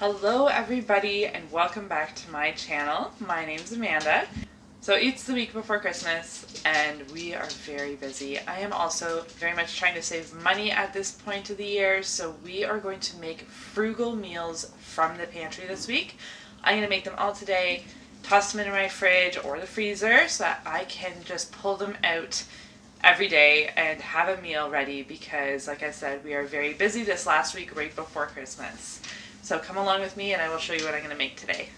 Hello everybody and welcome back to my channel. My name's Amanda. So it's the week before Christmas and we are very busy. I am also very much trying to save money at this point of the year, so we are going to make frugal meals from the pantry this week. I'm going to make them all today, toss them in my fridge or the freezer so that I can just pull them out every day and have a meal ready because, like I said, we are very busy this last week right before Christmas. So come along with me and I will show you what I'm going to make today.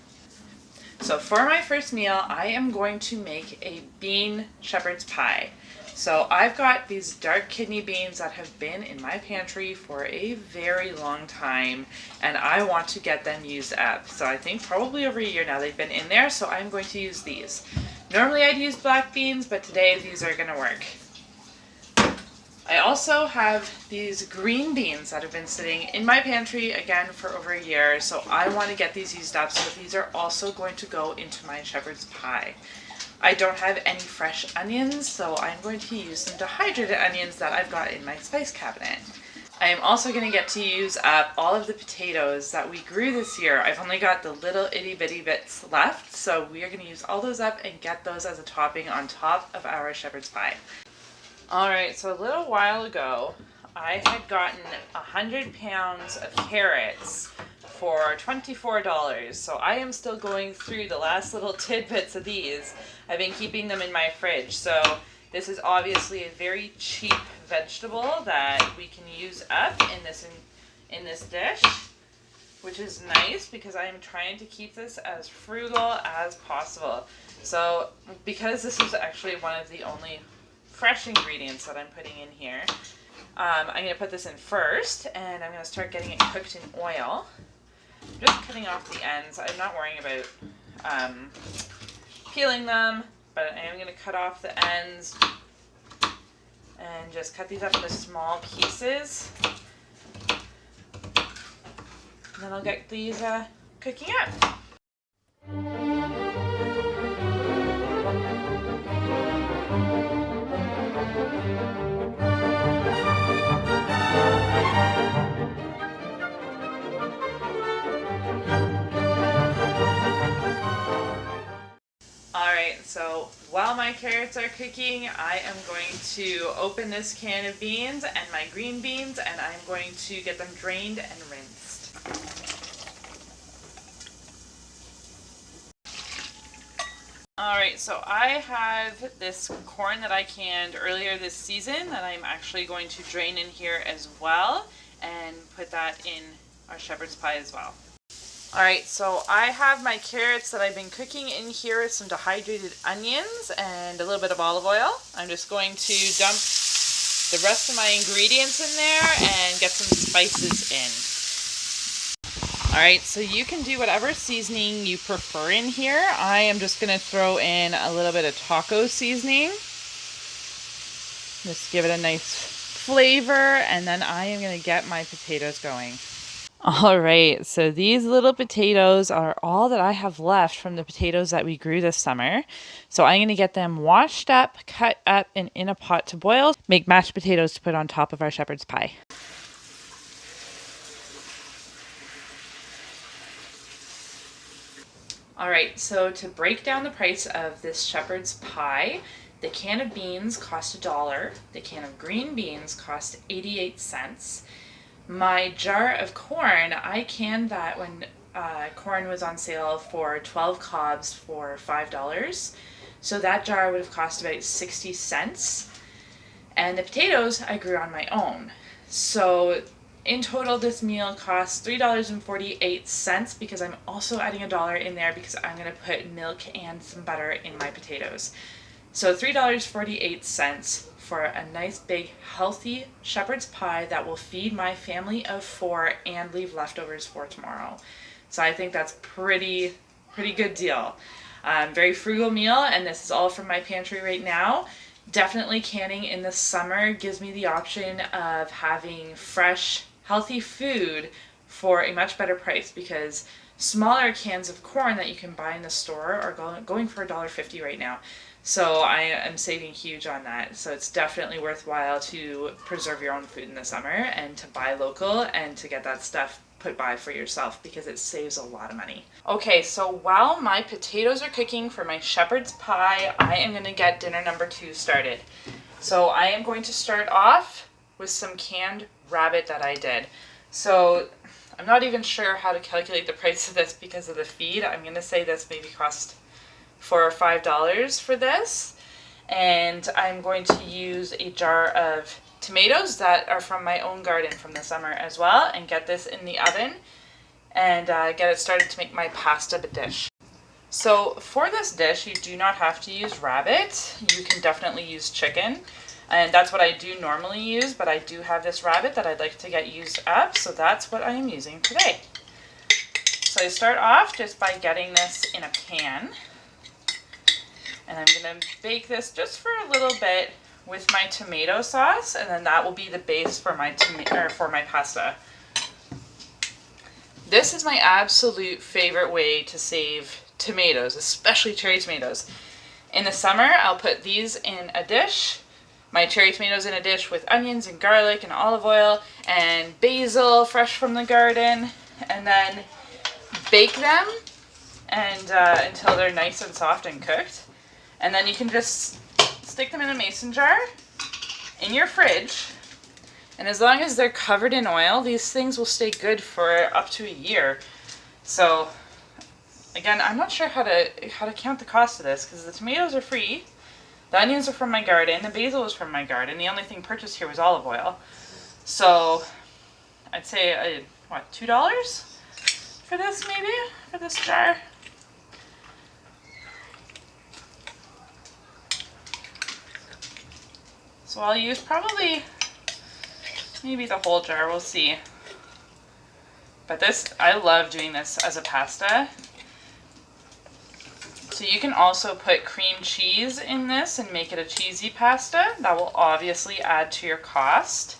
So for my first meal, I am going to make a bean shepherd's pie. So I've got these dark kidney beans that have been in my pantry for a very long time and I want to get them used up. So I think probably over a year now they've been in there, so I'm going to use these. Normally I'd use black beans, but today these are going to work. I also have these green beans that have been sitting in my pantry again for over a year, so I want to get these used up, so these are also going to go into my shepherd's pie. I don't have any fresh onions, so I'm going to use some dehydrated onions that I've got in my spice cabinet. I am also going to get to use up all of the potatoes that we grew this year. I've only got the little itty bitty bits left, so we are going to use all those up and get those as a topping on top of our shepherd's pie. Alright, so a little while ago, I had gotten 100 pounds of carrots for $24. So I am still going through the last little tidbits of these. I've been keeping them in my fridge. So this is obviously a very cheap vegetable that we can use up in this dish, which is nice because I am trying to keep this as frugal as possible. So because this is actually one of the only fresh ingredients that I'm putting in here, I'm going to put this in first and I'm going to start getting it cooked in oil. I'm just cutting off the ends. I'm not worrying about peeling them, but I am going to cut off the ends and just cut these up into small pieces. And then I'll get these cooking up. Alright, so while my carrots are cooking, I am going to open this can of beans and my green beans, and I'm going to get them drained and rinsed. Alright, so I have this corn that I canned earlier this season that I'm actually going to drain in here as well and put that in our shepherd's pie as well. Alright, so I have my carrots that I've been cooking in here with some dehydrated onions and a little bit of olive oil. I'm just going to dump the rest of my ingredients in there and get some spices in. Alright, so you can do whatever seasoning you prefer in here. I am just going to throw in a little bit of taco seasoning. Just give it a nice flavor, and then I am going to get my potatoes going. Alright, so these little potatoes are all that I have left from the potatoes that we grew this summer. So I'm going to get them washed up, cut up, and in a pot to boil. Make mashed potatoes to put on top of our shepherd's pie. Alright, so to break down the price of this shepherd's pie, the can of beans cost $1. The can of green beans cost 88 cents. My jar of corn, I canned that when corn was on sale for 12 cobs for $5. So that jar would have cost about 60 cents. And the potatoes I grew on my own. So in total this meal costs $3.48 because I'm also adding $1 in there because I'm going to put milk and some butter in my potatoes. So $3.48 for a nice big healthy shepherd's pie that will feed my family of 4 and leave leftovers for tomorrow. So I think that's pretty good deal. Very frugal meal, and this is all from my pantry right now. Definitely canning in the summer gives me the option of having fresh healthy food for a much better price because smaller cans of corn that you can buy in the store are going for $1.50 right now. So I am saving huge on that. So it's definitely worthwhile to preserve your own food in the summer and to buy local and to get that stuff put by for yourself because it saves a lot of money. Okay, so while my potatoes are cooking for my shepherd's pie, I am going to get dinner number 2 started. So I am going to start off with some canned rabbit that I did. So I'm not even sure how to calculate the price of this because of the feed. I'm going to say this maybe cost $4 or $5 for this. And I'm going to use a jar of tomatoes that are from my own garden from the summer as well, and get this in the oven and get it started to make my pasta dish. So for this dish, you do not have to use rabbit. You can definitely use chicken, and that's what I do normally use, but I do have this rabbit that I'd like to get used up, so that's what I am using today. So I start off just by getting this in a pan, and I'm going to bake this just for a little bit with my tomato sauce, and then that will be the base for my pasta. This is my absolute favorite way to save tomatoes, especially cherry tomatoes. In the summer, I'll put these in a dish, my cherry tomatoes in a dish with onions and garlic and olive oil and basil fresh from the garden, and then bake them and until they're nice and soft and cooked. And then you can just stick them in a mason jar in your fridge, and as long as they're covered in oil, these things will stay good for up to a year. So again, I'm not sure how to count the cost of this because the tomatoes are free, the onions are from my garden, the basil is from my garden. The only thing purchased here was olive oil. So I'd say what, $2 for this, maybe, for this jar. So I'll use probably maybe the whole jar, we'll see. But this, I love doing this as a pasta. So you can also put cream cheese in this and make it a cheesy pasta. That will obviously add to your cost.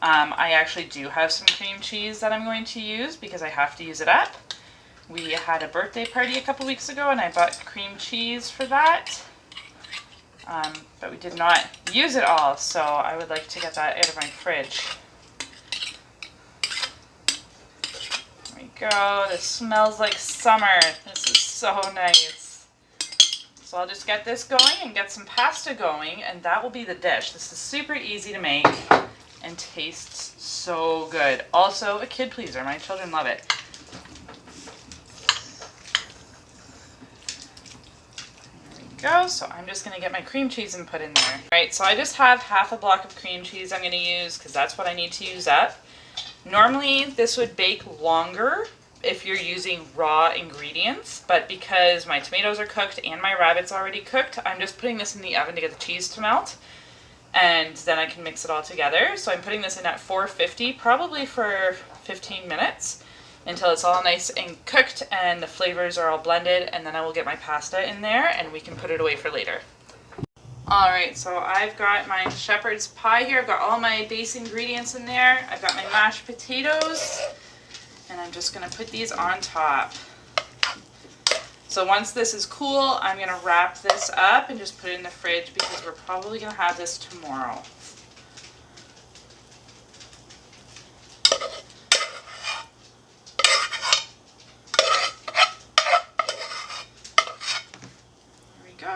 I actually do have some cream cheese that I'm going to use because I have to use it up. We had a birthday party a couple weeks ago and I bought cream cheese for that. But we did not use it all, so I would like to get that out of my fridge. There we go. This smells like summer. This is so nice. So I'll just get this going and get some pasta going, and that will be the dish. This is super easy to make and tastes so good. Also a kid pleaser. My children love it. Go. So I'm just going to get my cream cheese and put in there. Alright, so I just have half a block of cream cheese I'm going to use because that's what I need to use up. Normally this would bake longer if you're using raw ingredients, but because my tomatoes are cooked and my rabbit's already cooked, I'm just putting this in the oven to get the cheese to melt, and then I can mix it all together. So I'm putting this in at 450 probably for 15 minutes. Until it's all nice and cooked and the flavors are all blended, and then I will get my pasta in there and we can put it away for later. Alright, so I've got my shepherd's pie here. I've got all my base ingredients in there. I've got my mashed potatoes, and I'm just going to put these on top. So once this is cool, I'm going to wrap this up and just put it in the fridge because we're probably going to have this tomorrow.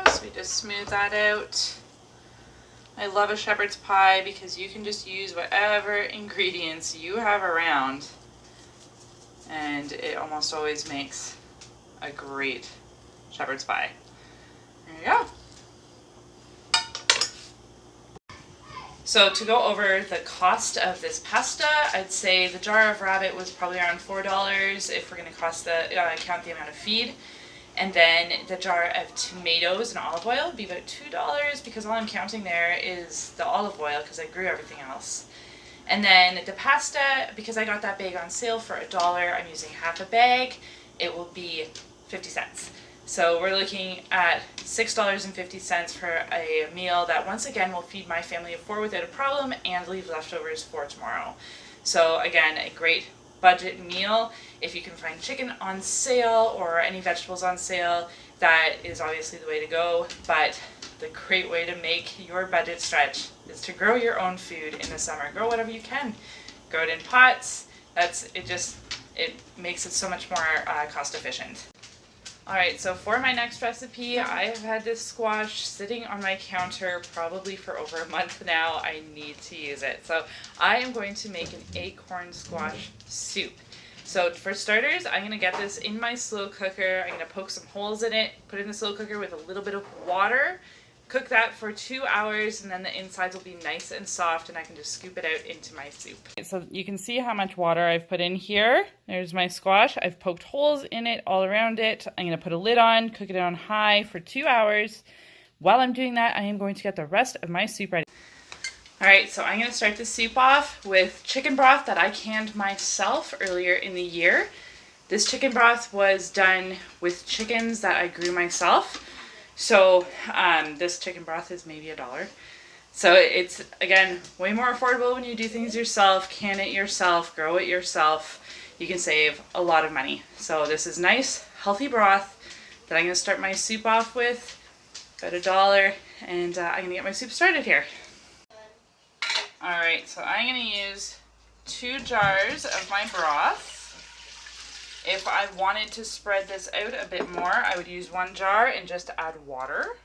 So we just smooth that out. I love a shepherd's pie because you can just use whatever ingredients you have around, and it almost always makes a great shepherd's pie. There you go. So to go over the cost of this pasta, I'd say the jar of rabbit was probably around $4 if we're going to count the amount of feed. And then the jar of tomatoes and olive oil would be about $2 because all I'm counting there is the olive oil because I grew everything else. And then the pasta, because I got that bag on sale for $1, I'm using half a bag. It will be 50 cents. So we're looking at $6.50 for a meal that once again will feed my family of 4 without a problem and leave leftovers for tomorrow. So again, a great budget meal. If you can find chicken on sale or any vegetables on sale, that is obviously the way to go. But the great way to make your budget stretch is to grow your own food in the summer. Grow whatever you can. Grow it in pots. it makes it so much more cost efficient. Alright, so for my next recipe, I have had this squash sitting on my counter probably for over a month now. I need to use it. So I am going to make an acorn squash soup. So for starters, I'm going to get this in my slow cooker. I'm going to poke some holes in it, put it in the slow cooker with a little bit of water, cook that for 2 hours, and then the insides will be nice and soft, and I can just scoop it out into my soup. So you can see how much water I've put in here. There's my squash. I've poked holes in it all around it. I'm going to put a lid on, cook it on high for 2 hours. While I'm doing that, I am going to get the rest of my soup ready. Alright, so I'm going to start the soup off with chicken broth that I canned myself earlier in the year. This chicken broth was done with chickens that I grew myself. So this chicken broth is maybe $1. So it's, again, way more affordable when you do things yourself, can it yourself, grow it yourself. You can save a lot of money. So this is nice, healthy broth that I'm going to start my soup off with, about $1, and I'm going to get my soup started here. Alright, so I'm going to use 2 jars of my broth. If I wanted to spread this out a bit more, I would use 1 jar and just add water.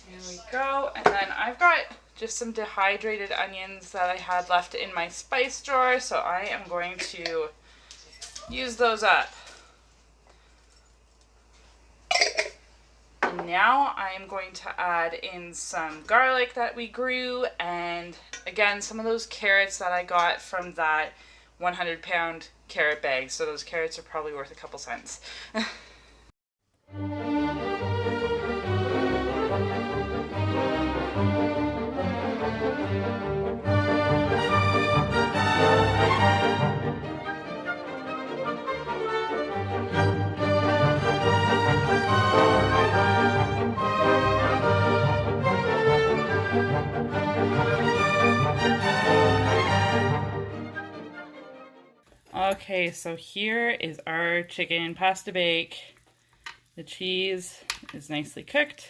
Here we go. And then I've got just some dehydrated onions that I had left in my spice drawer, so I am going to use those up. And now I am going to add in some garlic that we grew, and again, some of those carrots that I got from that 100-pound carrot bag. So those carrots are probably worth a couple cents. Okay, so here is our chicken pasta bake. The cheese is nicely cooked,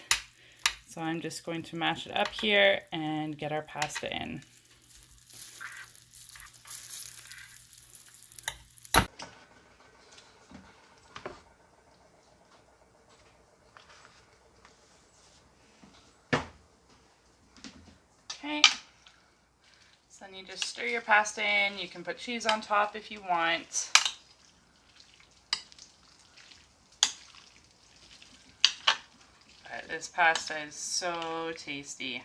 so I'm just going to mash it up here and get our pasta in. Okay. So then you just stir your pasta in. You can put cheese on top if you want. But this pasta is so tasty.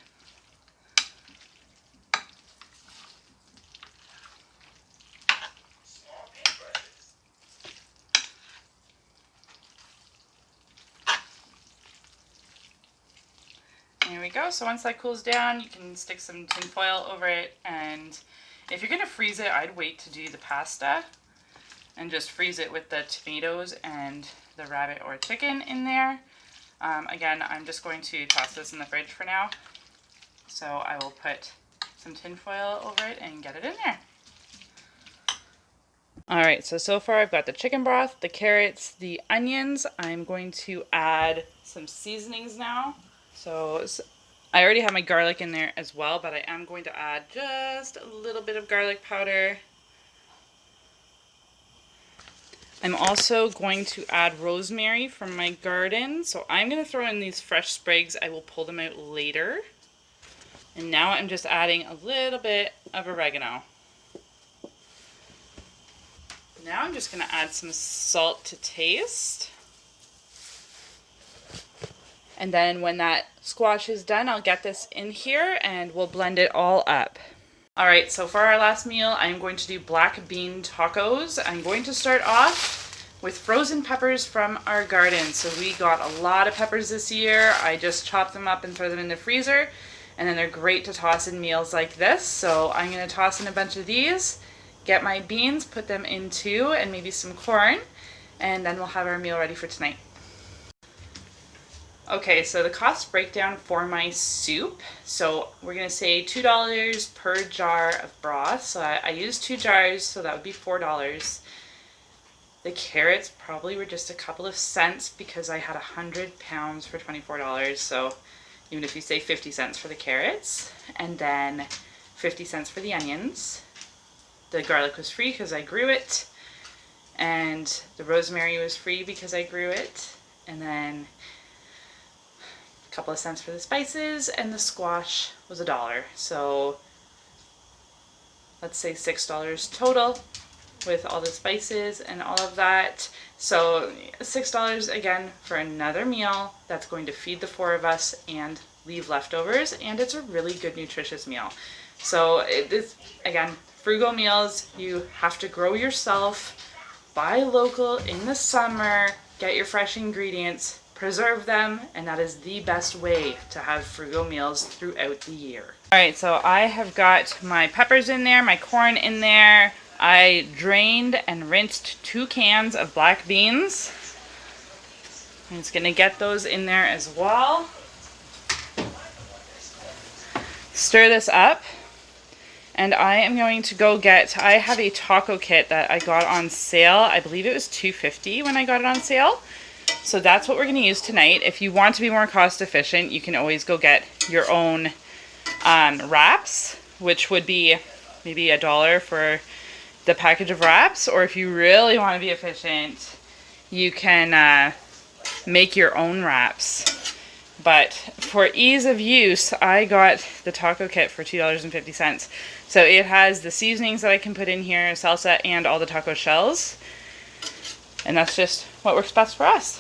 There we go. So once that cools down, you can stick some tin foil over it, and if you're going to freeze it, I'd wait to do the pasta and just freeze it with the tomatoes and the rabbit or chicken in there. Again, I'm just going to toss this in the fridge for now, so I will put some tin foil over it and get it in there. Alright, so far I've got the chicken broth, the carrots, the onions. I'm going to add some seasonings now. So I already have my garlic in there as well, but I am going to add just a little bit of garlic powder. I'm also going to add rosemary from my garden. So I'm going to throw in these fresh sprigs. I will pull them out later. And now I'm just adding a little bit of oregano. Now I'm just going to add some salt to taste. And then when that squash is done, I'll get this in here and we'll blend it all up. Alright, so for our last meal, I'm going to do black bean tacos. I'm going to start off with frozen peppers from our garden. So we got a lot of peppers this year. I just chop them up and throw them in the freezer. And then they're great to toss in meals like this. So I'm going to toss in a bunch of these, get my beans, put them in too, and maybe some corn. And then we'll have our meal ready for tonight. Okay, so the cost breakdown for my soup. So we're going to say $2 per jar of broth. So I used 2 jars, so that would be $4. The carrots probably were just a couple of cents because I had 100 pounds for $24. So even if you say 50 cents for the carrots. And then 50 cents for the onions. The garlic was free because I grew it. And the rosemary was free because I grew it. And then a couple of cents for the spices, and the squash was $1. So let's say $6 total with all the spices and all of that. So $6 again for another meal that's going to feed the 4 of us and leave leftovers, and it's a really good nutritious meal. So it is, again, frugal meals. You have to grow yourself, buy local in the summer, get your fresh ingredients, preserve them, and that is the best way to have frugal meals throughout the year. Alright, so I have got my peppers in there, my corn in there. I drained and rinsed 2 cans of black beans. I'm just going to get those in there as well. Stir this up. And I am going to go get, I have a taco kit that I got on sale. I believe it was $2.50 when I got it on sale. So that's what we're going to use tonight. If you want to be more cost efficient, you can always go get your own wraps, which would be maybe $1 for the package of wraps. Or if you really want to be efficient, you can make your own wraps. But for ease of use, I got the taco kit for $2.50. So it has the seasonings that I can put in here, salsa, and all the taco shells. And that's just what works best for us.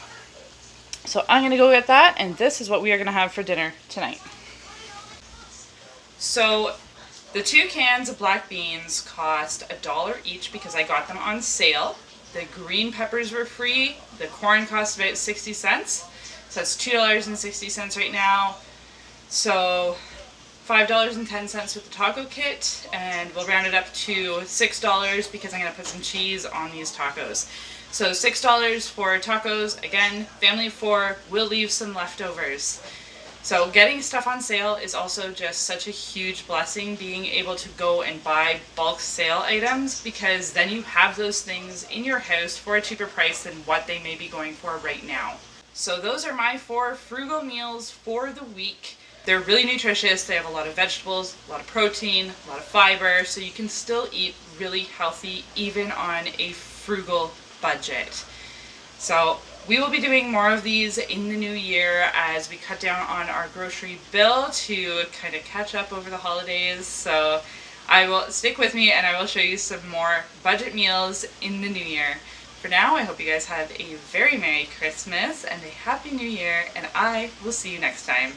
So I'm going to go get that, and this is what we are going to have for dinner tonight. So the 2 cans of black beans cost $1 each because I got them on sale. The green peppers were free. The corn cost about 60 cents. So that's $2.60 right now. So $5.10 with the taco kit, and we'll round it up to $6 because I'm going to put some cheese on these tacos. So $6 for tacos. Again, family of 4, will leave some leftovers. So getting stuff on sale is also just such a huge blessing, being able to go and buy bulk sale items, because then you have those things in your house for a cheaper price than what they may be going for right now. So those are my 4 frugal meals for the week. They're really nutritious. They have a lot of vegetables, a lot of protein, a lot of fiber, so you can still eat really healthy even on a frugal budget. So we will be doing more of these in the new year as we cut down on our grocery bill to kind of catch up over the holidays. So I will stick with me and I will show you some more budget meals in the new year. For now, I hope you guys have a very Merry Christmas and a Happy New Year, and I will see you next time.